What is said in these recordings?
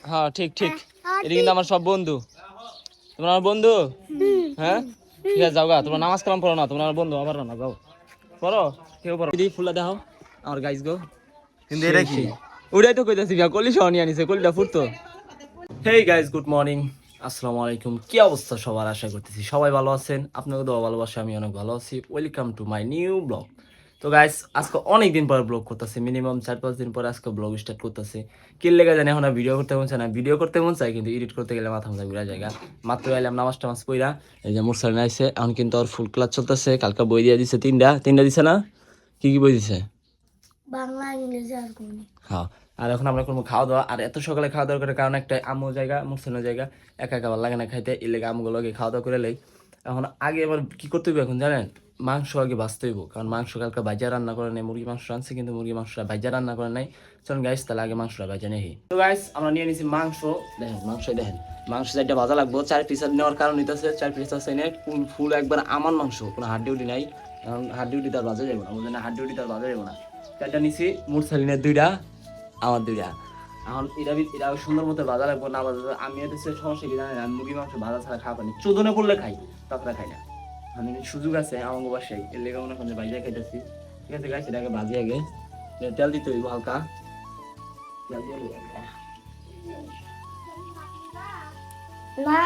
হ্যাঁ ঠিক ঠিক, এটা কিন্তু আমার সব বন্ধু। তোমরা আমার বন্ধু? হ্যাঁ ঠিক আছে, যাও গা। তোমরা নামাজ কালাম পড়ো না, তোমরা আমার বন্ধু। আবার না, যাও পড়ো, কেউ পড়ো। দিদি ফুলটা দেখাও আমার গাইস গো। কিন্তু এটা কি? ওটাই তো কইতাছি, কলি সহ নিয়ে আনিছে, কলিটা ফুটতো। হেই গাইস, গুড মর্নিং, আসসালামু আলাইকুম। কি অবস্থা সবার? আশা করতেছি সবাই ভালো আছেন। আপনাকে তো ভালোবাসা, আমি অনেক ভালো আছি। Welcome to my new blog. তো গাইস, আজকে অনেক দিন পর ব্লগ করতেছি, মিনিমাম 4-5 দিন পর আজকে ব্লগ স্টার্ট করতেছি। কি লেগে জানি এখন ভিডিও করতে মন চায় না, ভিডিও করতে মন চায় কিন্তু এডিট করতে গেলে মাথা মাথা ঘুরা জায়গা। মাত্র এলাম নামাজ টামাজ পইরা, এই যে মুরসালিন আইছে এখন, কিন্তু আর ফুল ক্লাস চলতেছে। কালকে বই দিয়ে দিছে তিনটা দিছে না? কি কি বই দিছে? বাংলা, ইংরেজি আর গণিত। হ্যাঁ, আর এখন আমরা করবো খাওয়া দাওয়া। আর এত সকালে খাওয়া দাওয়া করার কারণ একটা, আম্মু জায়গা মুরসালিনের জায়গা একা একা ভালো লাগে না খাইতে, এর লেগে আমগুলোকে খাওয়া দাওয়া করে লেই। এখন আগে আবার কি করতে হইব এখন জানেন? মাংস আগে বাঁচতে হইব, কারণ মাংস কালকে বাইজা রান্না করে নেই, মুরগি মাংস আনছে কিন্তু মুরগি মাংসটা বাইজা রান্না করে নাই। চলুন গাইস, তাহলে আগে মাংসটা বাইজা নেই। তো গাইস, আমরা নিয়ে নিছি মাংস। দেখেন মাংস চারটা ভাজা লাগবো। 4 পিস নেওয়ার কারণ হইতেছে 4 পিস আছে না, ফুল একবার আমার মাংস, কোনো হাড্ডি উডি নাই। এখন হাড্ডি উডি তার বাজা যাবো না, বুঝলেন না? হাড্ডি উডি তার বাজা যাবো না। 4টা নিছি, মুরসালিনের 2টা, আমার 2টা। এখন এরা সুন্দর মতো ভাজা লাগবো না ভাজা। আমি হচ্ছে সমস্যা কি জানেন, আমি মুরগি মাংস ভাজা ছাড়া খাওয়া পানি, চোদনে করলে খাই, তাছাড়া খাই না। আমি সুযোগ আছে আমার বাসায়, এর লেগে মনে হয় বাইরে খাইতেছি। ঠিক আছে গাইস, এটাকে ভাজি আগে, তেল দিতে হইব হালকা, তেল দিয়ে না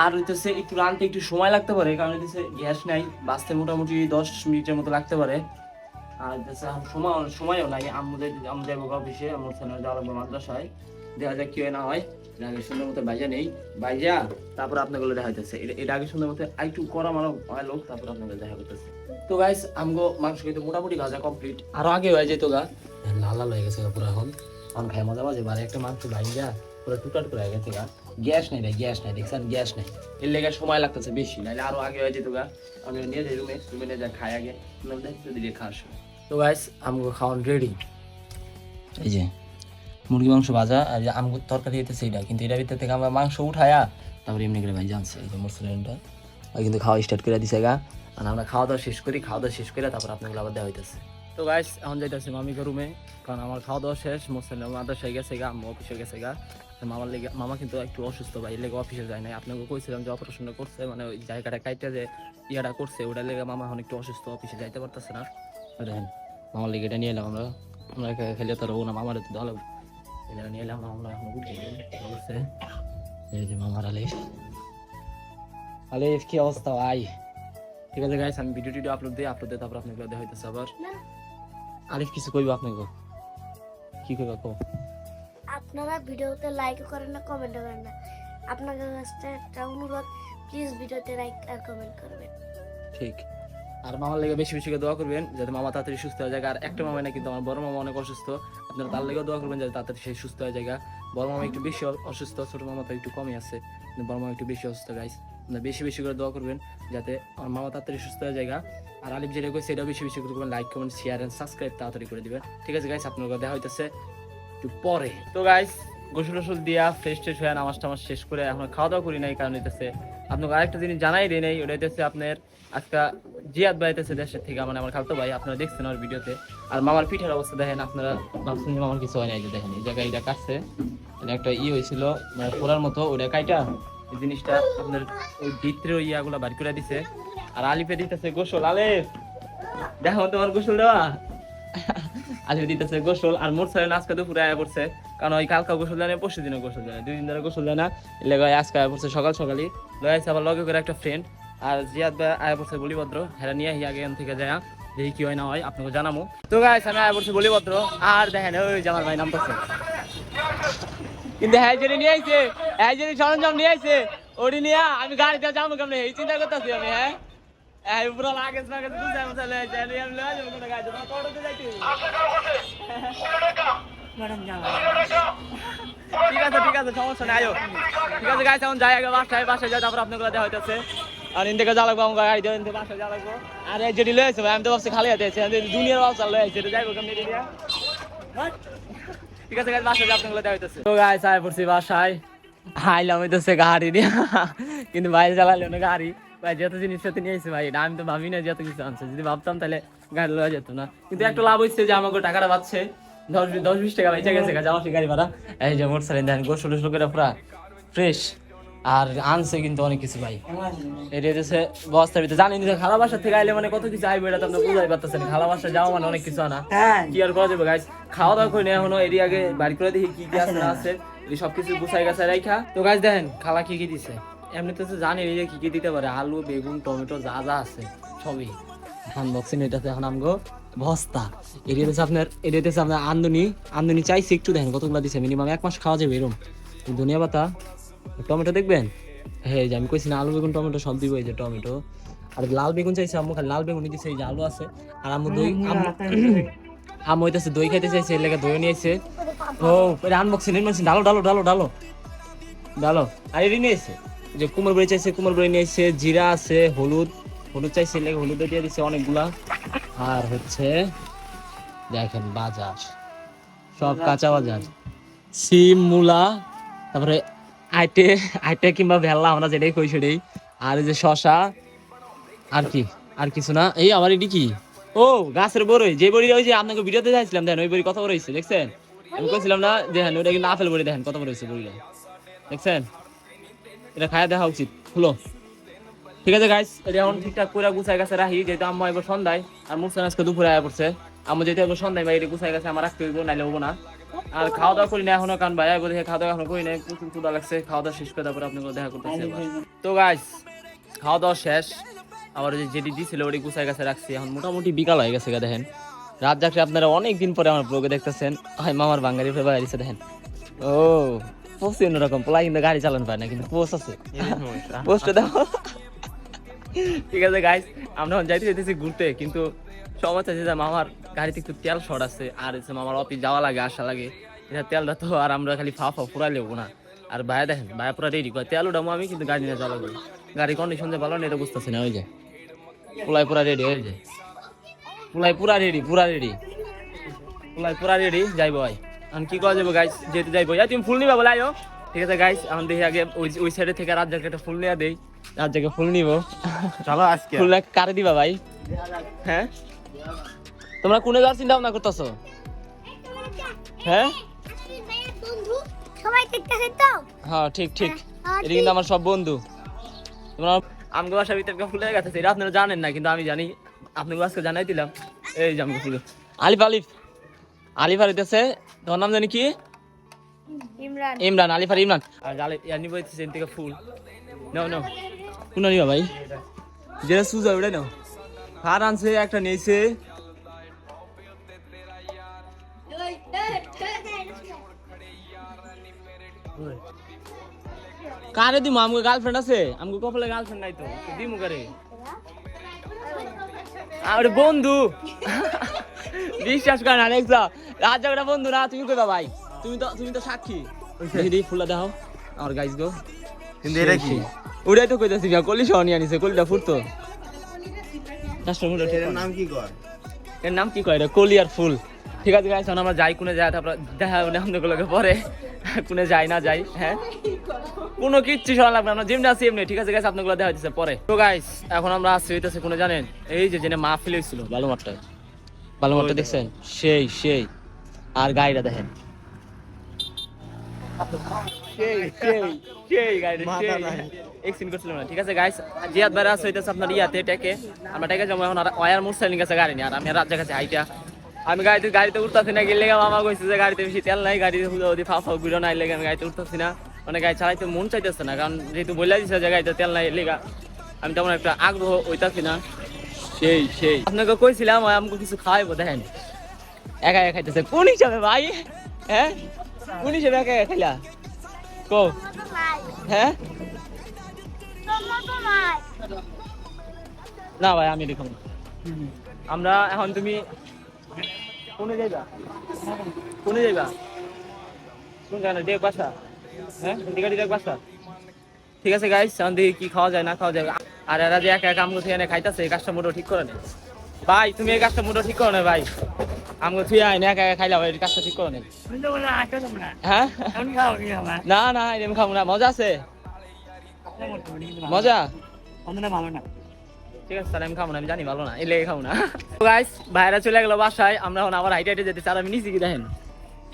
আর হইতেছে একটু রানতে একটু সময় লাগতে পারে, কারণ হইতেছে গ্যাস নাই, বাঁচতে মোটামুটি 10 মিনিটের মতো লাগতে পারে। আর হইতেছে সময়ও নাই। আম্মু যাইব অফিসে, আমার ছেলে যাওয়া লাগবে মাদ্রাসায়। দেখা যাক কি হয় না হয়। আগে সুন্দর মতো বাইজা নেই, বাইজা তারপর আপনাগুলো দেখা হইতেছে। এটা আগে সুন্দর মতো একটু করা মানো হয় লোক, তারপর আপনাদের দেখা হইতেছে। তো গাইস, আমগো মাংস কিন্তু মোটামুটি ভাজা কমপ্লিট, আরো আগে হয়ে যেত গা। লাল লাল হয়ে গেছে পুরো। এখন খাই মজা বাজে, বারে একটা মাংস ভাইজা পুরো টুটাট করে হয়ে গেছে গা। গ্যাস নাই রে, গ্যাস নাই, দেখছেন? গ্যাস নাই, এর লেগে সময় লাগতেছে বেশি, নাহলে আরো আগে হয়ে যেত গা। আমি নিয়ে যাই রুমে নিয়ে যা খাই আগে, দিলে খাওয়ার সময়। তো গাইস, আমগো খাওয়ান রেডি। এই যে মুরগি মাংস ভাজা, আর যে আমগো তরকারি হইতেছে এটা, কিন্তু এটার ভিতর থেকে আমরা মাংস উঠায়া তারপরে এমনি করে ভাই জানছে। এই যে মুরসালিনটা কিন্তু খাওয়া স্টার্ট করে দিছে গা। আর আমরা খাওয়া দাওয়া শেষ করি, খাওয়া দাওয়া শেষ করে তারপর আপনাগুলো আবার দেওয়া হইতেছে। তো গাইস, এখন যাইতেছি মামিকে রুমে, কারণ আমার খাওয়া দাওয়া শেষ। মুরসালিন মাদ্রাসায় গেছে গা, আম্মু অফিসে গেছে গা। মামার লেগে, মামা কিন্তু একটু অসুস্থ ভাই, লেগে অফিসে যায় নাই। আপনাকে কইছিলাম যে অপারেশনটা করছে, মানে ওই জায়গাটা কাইটা যে ইয়াটা করছে, ওটার লেগে মামা এখন একটু অসুস্থ, অফিসে যাইতে পারতেছে না। দেখেন মামার লেগে এটা নিয়ে এলাম আমরা, খেলে তো রবো না, মামার তো ভালো এটা নিয়ে এলাম আমরা। এখন উঠে বলছে এই যে মামার আলিফ কি অবস্থা ভাই? ঠিক আছে গাইস, আমি ভিডিও আপলোড দিই, তারপর আপনাকে দেখা হইতেছে আবার। আলিফ কিছু কইব আপনাকে? কি কইবা কো? আপনারা ভিডিওতে লাইক করেন না, কমেন্ট করেন না। আপনাদের কাছে একটা অনুরোধ, প্লিজ ভিডিওতে লাইক আর কমেন্ট করবেন। ঠিক। আর মামার লেগে বেশি বেশি করে দোয়া করবেন, যাতে মামা তাড়াতাড়ি সুস্থ হয়ে যায়। আর একটা মামা না, কিন্তু আমার বড় মামা অনেক অসুস্থ, আপনারা তার লেগে দোয়া করবেন যাতে তাড়াতাড়ি সে সুস্থ হয়ে যায়। বড় মামা একটু বেশি অসুস্থ, ছোট মামা তো একটু কমই আছে, কিন্তু বড় মামা একটু বেশি অসুস্থ। গাইস, আপনারা বেশি বেশি করে দোয়া করবেন যাতে আমার মামা তাড়াতাড়ি সুস্থ হয়ে যায়। আর আলিফ যেটা কই সেটাও বেশি বেশি করে করবেন, like comment share and subscribe তাড়াতাড়ি করে দিবেন। ঠিক আছে গাইস, আপনাদের দেখা হইতেছে একটু পরে। তো গাইস, গোসল দিয়া ফ্রেশ ট্রেশ হয়ে নামাজ টামাজ শেষ করে এখন খাওয়া দাওয়া করি নাই, কারণ হইতেছে আপনাকে আরেকটা জিনিস জানাই দিই নাই। ওটা হইতেছে আপনার আজকে জিয়াদ ভাই হইতেছে দেশের থেকে, মানে আমার খালতো ভাই, আপনারা দেখছেন আমার ভিডিওতে। আর মামার পিঠের অবস্থা দেখেন, আপনারা ভাবছেন যে মামার কিছু হয় নাই, যে দেখেন এই জায়গায় এটা কাটছে, একটা হয়েছিল মানে পোড়ার মতো, ওটা কাইটা এই জিনিসটা আপনার ওই ভিতরে ইয়াগুলা বাড়ি করে দিছে। আর আলিফে দিতেছে গোসল। আলিফ দেখো তোমার গোসল দেওয়া, আলিফে দিতেছে গোসল। আর মুরসালিন আজকে দুপুরে আয়া পড়ছে, কারণ ওই কালকা গোসল দেয় না, পরশু দিনে গোসল দেয় না, 2 দিন ধরে গোসল দেয় না, এলাকা আজকে আয়া পড়ছে সকালই লয়ে আসছে। আবার লগে করে একটা ফ্রেন্ড, আর জিয়াদ ভাই আয়া পড়ছে বলিভদ্র, হেরা নিয়ে আগে থেকে যায়, দেখি কি হয় না হয় আপনাকে জানাবো। তো গাইস, আমি আয়া পড়ছি বলিভদ্র, আর দেখেন ওই জামার ভাই নামতেছে, কিন্তু হ্যাঁ যেটা নিয়ে আইছে, হ্যাঁ যেটা সরঞ্জাম নিয়ে আইছে, ওটি নিয়ে আমি গাড়িতে যাবো কেমন এই চিন্তা করতেছি আমি। হ্যাঁ পুরো লাগে ঠিক আছে সমস্যা নাই। ঠিক আছে গাইস, এখন যাই আগে বাসায় যাই, তারপর আপনাগুলো দেওয়া হইতেছে। আর ইনদিকে যা লাগবো আমার গাড়ি দিয়ে বাসায় যা লাগবো। আর এই যেটি লয়েছে ভাই, আমি তো ভাবছি খালি হাতে আছে, দুনিয়ার ব্যবসা লয়েছে, যাইবো কেমনি দিয়া। ঠিক আছে গাইস, বাসায় যা আপনাগুলো দেওয়া হইতেছে। তো গাইস, আয় পড়ছি বাসায়, আইলাম হইতেছে গাড়ি দিয়া, কিন্তু বাইরে চালাইলো না গাড়ি, ভাই যত জিনিস সাথে নিয়ে এসেছে ভাই, এটা আমি তো ভাবি না যত কিছু আনছে, যদি ভাবতাম তাহলে গাড়ি লওয়া যেত না। কিন্তু একটা লাভ হচ্ছে যে আমাকে টাকাটা বাঁচছে, 10-20 টাকা বেঁচে গেছে যাওয়া গাড়ি ভাড়া। এই যে মোটরসাইকেল দেন গোসল টোসল করে পুরা ফ্রেশ, আর আনছে কিন্তু অনেক কিছু ভাই। এটা হচ্ছে বস্তার ভিতরে, জানি না খালা বাসা থেকে আইলে মানে কত কিছু আইবে, এটা তো আপনার বুঝাই পারতেছেন। খালা বাসা যাওয়া মানে অনেক কিছু আনা, কি আর করা যাবে গাইস। খাওয়া দাওয়া করে এখনো এর আগে বাড়ি করে দেখি কি কি আছে না আছে, এই সবকিছু গুছাই গাছাই রাখা। তো গাইস দেখেন খালা কি কি দিছে, এমনিতে তো জানি এই যে কি কি দিতে পারে, আলু বেগুন টমেটো যা যা আছে সবই আনবক্সিং। এটাতে এখন আমগো বস্তা, এটা হচ্ছে আপনার, এটা হচ্ছে আপনার আমদানি চাইছি একটু, দেখেন কতগুলো দিছে, মিনিমাম 1 মাস খাওয়া যাবে এরকম। ধনিয়া পাতা, টমেটো দেখবেন, হ্যাঁ যে আমি কইছি না আলু বেগুন টমেটো সব দিব। এই যে টমেটো, আর লাল বেগুন চাইছে আম্মু, খালি লাল বেগুনই দিছে। এই যে আলু আছে, আর আম্মু দই, আম্মু হইতেছে দই খাইতে চাইছে, এর লেগে দই নিয়েছে। ও এটা আনবক্সিং ডালো ডালো ডালো ডালো ডালো। আর এটি নিয়েছে যে কুমড় বড়ি চাইছে, কুমড় বড়ি নিয়েছে, জিরা আছে, হলুদ চাইছে, এর লেগে হলুদ দিয়ে দিছে অনেকগুলা। আর হচ্ছে দেখেন বাজার, সব কাঁচা বাজার, সিম মূলা, তারপরে আইটে কিংবা ভেল্লা, আমরা যেটাই কই সেটাই। আর এই যে শশা, আর কিছু না। এই আমার এটি কি, ও গাছের বড়ই, যে বড়ি ওই যে আপনাকে ভিডিওতে যাইছিলাম, দেখেন ওই বড়ি কত বড় হয়েছে দেখছেন। আমি কইছিলাম না দেখেন ওটা কিন্তু আপেল বড়ি, দেখেন কত বড় হয়েছে বড়িটা দেখছেন। এটা খায়া দেখা উচিত হলো। ঠিক আছে গাইস, এটা এখন ঠিকঠাক করে গুছাই গাছে রাখি, যেহেতু আম্মা এবার সন্ধ্যায়, আর মুসকান আজকে দুপুরে আয়া পড়ছে। আম্মু যেহেতু এবার সন্ধ্যায় ভাই এটা গুছাই গাছে আমার রাখতে হইব, নাইলে হবো না। আর খাওয়া দাওয়া করি না এখনো, কারণ ভাই আইব দেখে খাওয়া দাওয়া এখনো করি না, প্রচুর ক্ষুধা লাগছে। খাওয়া দাওয়া শেষ করে তারপরে আপনাকে দেখা করতেছি। তো গাইস খাওয়া দাওয়া শেষ, আবার যেটি দিছিল ওটি গুছাই গাছে রাখছি। এখন মোটামুটি বিকাল হয়ে গেছে, দেখেন রাত যাচ্ছে। আপনারা অনেকদিন পরে আমার ব্লগে দেখতেছেন, হয় মামার বাঙালি ফেবার দিচ্ছে দেখেন। ও পোস্ট অন্যরকম, পোলা কিন্তু গাড়ি চালান পায় না, কিন্তু পোস্ট আছে, পোস্টে দাও। ঠিক আছে গাইস, আমরা যাইতেছি ঘুরতে, কিন্তু সমস্যা আছে যে মামার গাড়িতে একটু তেল শর্ট আছে, আর হচ্ছে মামার অফিস যাওয়া লাগে আসা লাগে, এটা তেলটা তো আর আমরা খালি ফা ফুরাই লেবো না। আর ভাইয়া দেখেন ভাইয়া পুরা রেডি করে, তেল উঠাবো আমি, কিন্তু গাড়ি নিয়ে যাওয়া লাগবে। গাড়ি কন্ডিশন যে ভালো না এটা বুঝতেছি না। ওই যে পোলাই পুরা রেডি, ওই যে পোলাই পুরা রেডি যাইবো ভাই। এখন কি করা যাবো গাইস, যেহেতু যাইবো। তুমি ফুল নিবা বলে আয়ো। ঠিক আছে গাইস, এখন দেখি আগে ওই সাইডে থেকে রাত জায়গায় একটা ফুল নেওয়া দেই, রাত জায়গায় ফুল নিবো। চলো আজকে ফুল কারে দিবা ভাই? হ্যাঁ তোমরা কোনে যাওয়ার চিন্তা ভাবনা করতেছো? হ্যাঁ সবাই দেখতেছে তো। হ্যাঁ ঠিক এটা কিন্তু আমার সব বন্ধু। তোমরা আমগো বাসার ভিতরে ফুল হয়ে গেছে, এটা আপনারা জানেন না, কিন্তু আমি জানি, আপনাকে আজকে জানাই দিলাম। এই যে আমগো ফুল আলিফ হইতেছে, তোমার নাম জানি কি? ইমরান, আলিফ আর ইমরান। আর নিবো থেকে ফুল নাও কোন নিবা ভাই? যেটা সুজা ওটাই নাও। কার আনছে একটা নিয়েছে, কারে দিমু? আমগো গার্লফ্রেন্ড আছে, আমগো কপালে গার্লফ্রেন্ড নাই তো দিমু কারে? আর বন্ধু বিশ্বাস করে না, দেখছো রাত জায়গাটা বন্ধু না, তুমি কইবা ভাই? তুমি তো সাক্ষী। দেখি ফুলটা দাও আমার গাইস গো। কিন্তু এটা কি? ওটাই তো কইতাছি, কলি সহ নিয়ে আনিছে, কলিটা ফুটতো। এর নাম কি কয়? এর নাম কি কয়? এটা কলি আর ফুল। ঠিক আছে গাইস, আমরা যাই কোনে যায়, তারপর দেখা আপনাদের পরে কোনে যাই না যাই। হ্যাঁ কোনো কিচ্ছু শোনা লাগবে, আমরা যেমনি আছি এমনি। ঠিক আছে গাইস, আপনাগুলো দেখা হইতেছে পরে। তো গাইস এখন আমরা আসছি হইতেছে কোনে জানেন? এই যে জেনে মাহফিল হয়েছিল বালুমাঠটা দেখছেন, সেই আর গাড়িটা দেখেন, ঠিক আছে গাইস, জিয়াদ ভাই আছে হইতেছে আপনার ইয়াতে টেকে, আমরা টেকে যাবো এখন। আর ওয়ার মোটরসাইকেল কাছে গাড়ি নেই, আর আমি রাত কাছে হাইটা, আমি গাড়িতে উঠতেছি না। গেলে মামা কইছে যে গাড়িতে বেশি তেল নাই, গাড়িতে ফা ঘুরে নাই লেগে আমি গাড়িতে উঠতেছি না। মানে গাড়ি চালাইতে মন চাইতেছে না, কারণ যেহেতু বলে দিচ্ছে যে গাড়িতে তেল নাই লেগা, আমি তেমন একটা আগ্রহ হইতাছি না। সেই আপনাকে কইছিলাম আমাকে কিছু খাওয়াইবো, দেখেন একা খাইতেছে। কোন হিসাবে ভাই? হ্যাঁ কোন হিসাবে একা খাইলা কো? হ্যাঁ না ভাই আমি দেখুন, আমরা এখন তুমি কোনে যাইবা? কোন জায়গা দেখ বাসা? হ্যাঁ দেখ বাসা। ঠিক আছে গাইস, এখন দেখি কি খাওয়া যায় না খাওয়া যায়। আর এরা যে একা আমগো থেকে খাইতেছে, এই কাজটা মোটো ঠিক করে নেই ভাই। তুমি এই কাজটা মোটো ঠিক করো না ভাই, আমগো থুই আইন একা খাইলা ভাই, এই কাজটা ঠিক করে নেই। হ্যাঁ না এরকম খাবো না, মজা আছে মজা। অন্যটা ভালো না। ঠিক আছে তাহলে আমি খাবো না, আমি জানি ভালো না, এই লেগে খাবো না। তো গাইস ভাইরা চলে গেল বাসায়, আমরা এখন আবার হাইটে হাইটে যেতে চাই। আর আমি নিচে কি দেখেন,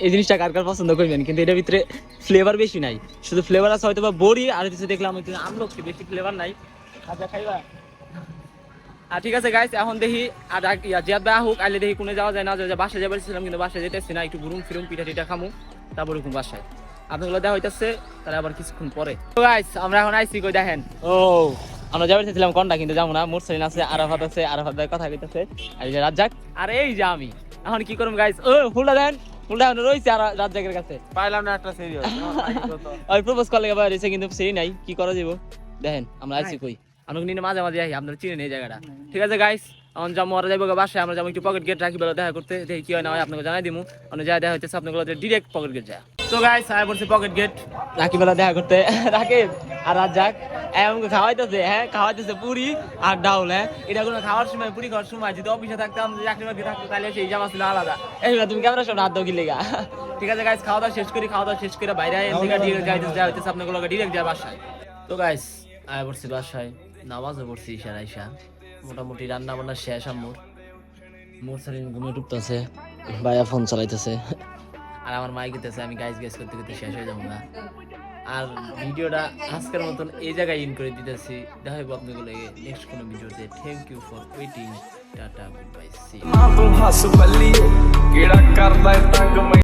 এই জিনিসটা কার কার পছন্দ করবেন, কিন্তু এটার ভিতরে ফ্লেভার বেশি নাই, শুধু ফ্লেভার আছে হয়তো বা বড়ি আর কিছু দেখলাম হয়তো আমলকি, বেশি ফ্লেভার নাই। আচ্ছা খাইবা? আর ঠিক আছে গাইস, এখন দেখি আর জিয়াদ ভাই হোক আইলে দেখি কোনে যাওয়া যায় না যায়, বাসায় যাবার ছিলাম কিন্তু বাসায় যেতেছি না, একটু ঘুরুম ফিরুম পিঠা টিঠা খামু তারপরে কোন বাসায় আপনাগুলো দেখা হইতেছে তাহলে আবার কিছুক্ষণ পরে। তো গাইস আমরা এখন আইসি কই দেখেন, ও আমরা যাবার চাইছিলাম কোনটা কিন্তু যাবো না, মুরসালিন আছে, আরাফাত আছে, আরাফাত ভাই কথা কইতেছে, আর এই যে রাজ্জাক, আর এই যে আমি এখন কি করব গাইস, ও ফুলটা দেন, ফুলটা এখন রইছে আর রাজ্জাকের কাছে পাইলাম না একটা সিরিয়াস ওই প্রপোজ করলে গেবা রইছে কিন্তু সেই নাই, কি করা যাবে দেখেন। আমরা আইসি কই, আমরা নিয়ে মাঝে মাঝে আই, আপনারা চিনেন এই জায়গাটা। ঠিক আছে গাইস, এখন যাবো ওরা যাবো বাসায়, আমরা যাবো একটু পকেট গেট রাখি বেলা দেখা করতে, দেখি কি হয় না হয় আপনাকে জানাই দিমু। অন্য জায়গায় দেখা হইতেছে আপনাগুলো ডিরেক্ট পকেট গেট যায়। তো গাইস আয় বলছি পকেট গেট রাখি বেলা দেখা করতে, রাকিব আর রাজ্জাক এমনকি খাওয়াইতেছে, হ্যাঁ খাওয়াইতেছে পুরি আর ডাউল। হ্যাঁ এটা কোনো খাওয়ার সময়, পুরি খাওয়ার সময় যদি অফিসে থাকতাম, চাকরি বাকরি থাকতো তাহলে সেই জামা ছিল আলাদা। এই তুমি ক্যামেরার সামনে হাত দাও কি লেগা? ঠিক আছে গাইস, খাওয়া দাওয়া শেষ করি, খাওয়া দাওয়া শেষ করে বাইরে ডিরেক্ট যাইতেছে আপনাগুলো ডিরেক্ট যায় বাসায়। তো গাইস আয় পড়ছি বাসায়, নামাজও পড়ছি ইশার আইসা, মোটামুটি রান্না বান্না শেষ। আম্মুর মুরসালিন ঘুমিয়ে ডুবতেছে, ভাইয়া ফোন চালাইতেছে, আর আমার মাই গেতেছে, আমি গাইজ গাইজ করতে করতে শেষ হয়ে যাবো না। আর ভিডিওটা আজকের মতন এই জায়গায় ইন করে দিতেছি, দেখা হবে আপনাগুলো নেক্সট কোনো ভিডিওতে। Thank you for waiting, tata good bye, C.